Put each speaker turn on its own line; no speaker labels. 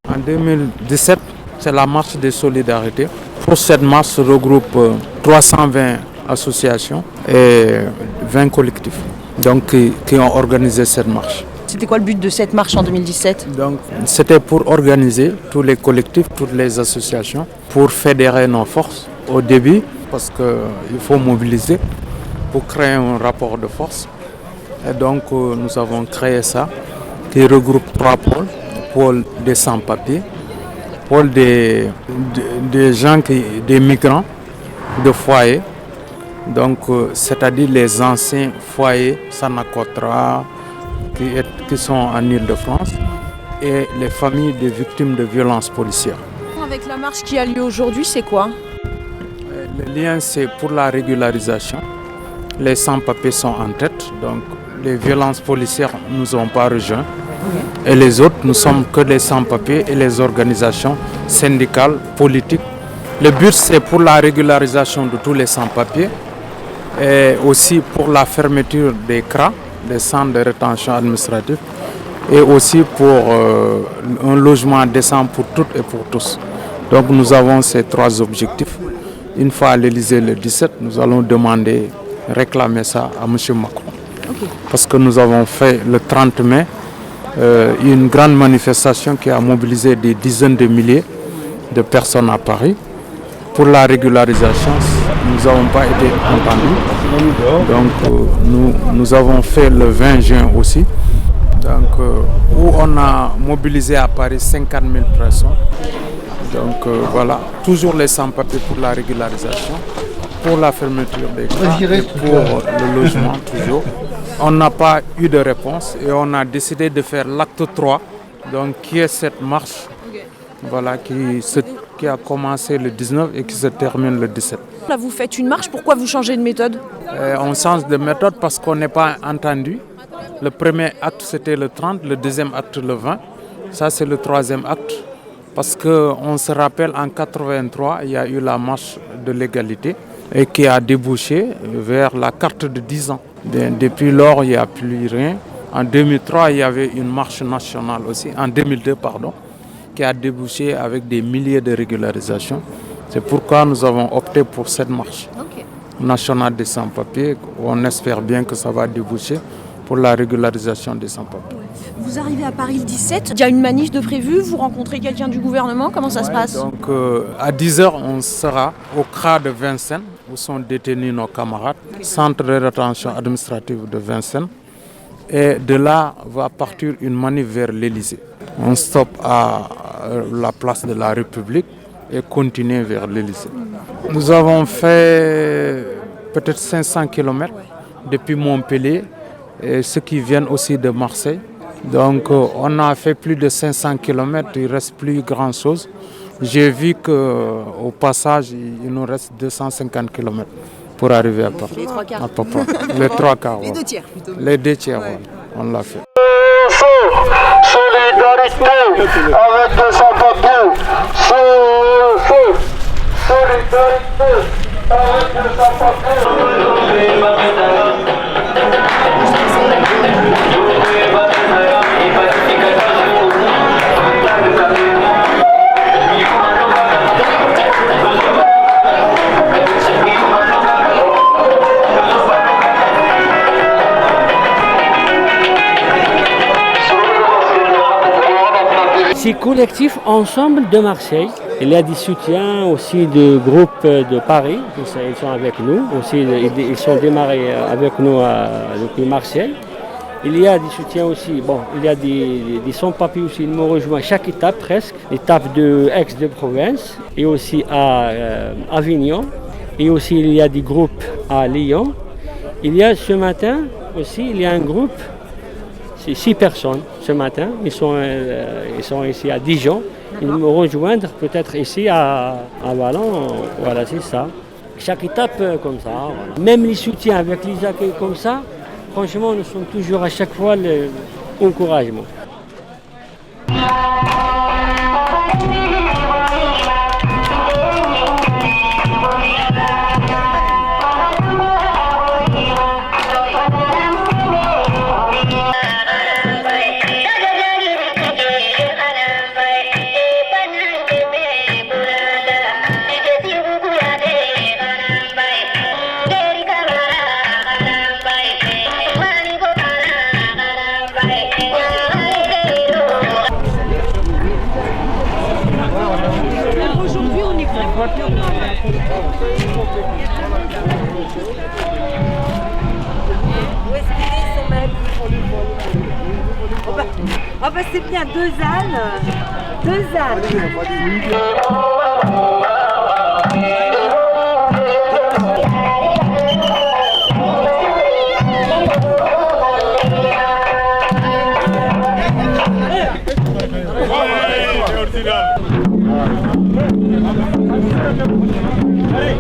En 2017, c'est la marche des solidarités. Pour cette marche se regroupe 320 associations et 20 collectifs qui ont organisé cette marche.
C'était quoi le but de cette marche en 2017?
C'était pour organiser tous les collectifs, toutes les associations, pour fédérer nos forces au début, parce qu'il faut mobiliser pour créer un rapport de force. Et donc nous avons créé ça, qui regroupe 3 pôles. Pôle des sans-papiers, pôle des migrants de foyers, c'est-à-dire les anciens foyers Sanakotra qui sont en Île-de-France et les familles des victimes de violences policières.
Avec la marche qui a lieu aujourd'hui, c'est quoi?
Le lien, c'est pour la régularisation. Les sans-papiers sont en tête, donc les violences policières ne nous ont pas rejoints. Et les autres, nous sommes que les sans-papiers et les organisations syndicales, politiques. Le but, c'est pour la régularisation de tous les sans-papiers et aussi pour la fermeture des CRA, des centres de rétention administrative, et aussi pour un logement décent pour toutes et pour tous. Donc nous avons ces 3 objectifs. Une fois à l'Élysée le 17, nous allons réclamer ça à M. Macron. Okay. Parce que nous avons fait le 30 mai une grande manifestation qui a mobilisé des dizaines de milliers de personnes à Paris. Pour la régularisation, nous n'avons pas été entendus. Donc nous avons fait le 20 juin aussi, où on a mobilisé à Paris 50 000 personnes. Donc voilà, toujours les sans-papiers pour la régularisation, pour la fermeture des cas et pour le logement toujours. On n'a pas eu de réponse et on a décidé de faire l'acte 3, qui est cette marche qui a commencé le 19 et qui se termine le 17.
Là, vous faites une marche, pourquoi vous changez de méthode?
On change de méthode parce qu'on n'est pas entendu. Le premier acte, c'était le 30, le deuxième acte, le 20. Ça, c'est le 3e acte. Parce qu'on se rappelle, en 1983, il y a eu la marche de l'égalité et qui a débouché vers la carte de 10 ans. Depuis lors, il n'y a plus rien. En 2003, il y avait une marche nationale aussi, en 2002, qui a débouché avec des milliers de régularisations. C'est pourquoi nous avons opté pour cette marche nationale des sans-papiers. On espère bien que ça va déboucher pour la régularisation des sans-papiers.
Vous arrivez à Paris le 17, il y a une manif de prévu, vous rencontrez quelqu'un du gouvernement, comment ça se passe?
Donc à 10h, on sera au CRA de Vincennes, où sont détenus nos camarades, centre de rétention administrative de Vincennes. Et de là va partir une manif vers l'Élysée. On stoppe à la place de la République et continue vers l'Élysée. Nous avons fait peut-être 500 km depuis Montpellier et ceux qui viennent aussi de Marseille. Donc on a fait plus de 500 km, il ne reste plus grand-chose. J'ai vu qu'au passage, il nous reste 250 km pour arriver à Paris.
Les 3 quarts.
Les 3 quarts.
Les 2 tiers plutôt.
Les 2 tiers, on l'a fait.
Solidarité avec des sans-papiers. Solidarité avec des sans-papiers.
Ces collectifs ensemble de Marseille, il y a des soutiens aussi de groupes de Paris, ils sont avec nous, aussi, ils sont démarrés avec nous depuis Marseille. Il y a des soutiens aussi, il y a des sans-papiers aussi, ils me rejoignent chaque étape presque, l'étape de Aix-de-Provence et aussi à Avignon, et aussi il y a des groupes à Lyon. Il y a ce matin aussi, il y a un groupe, c'est 6 personnes ce matin, ils sont ici à Dijon, ils me rejoindre peut-être ici à Vallon, voilà c'est ça. Chaque étape comme ça, voilà. Même les soutiens avec les accueils comme ça, franchement nous sommes toujours à chaque fois l'encouragement.
Où est-ce qu'il est son mec? Oh bah c'est bien, 2 ânes. 2 ânes.
Allez.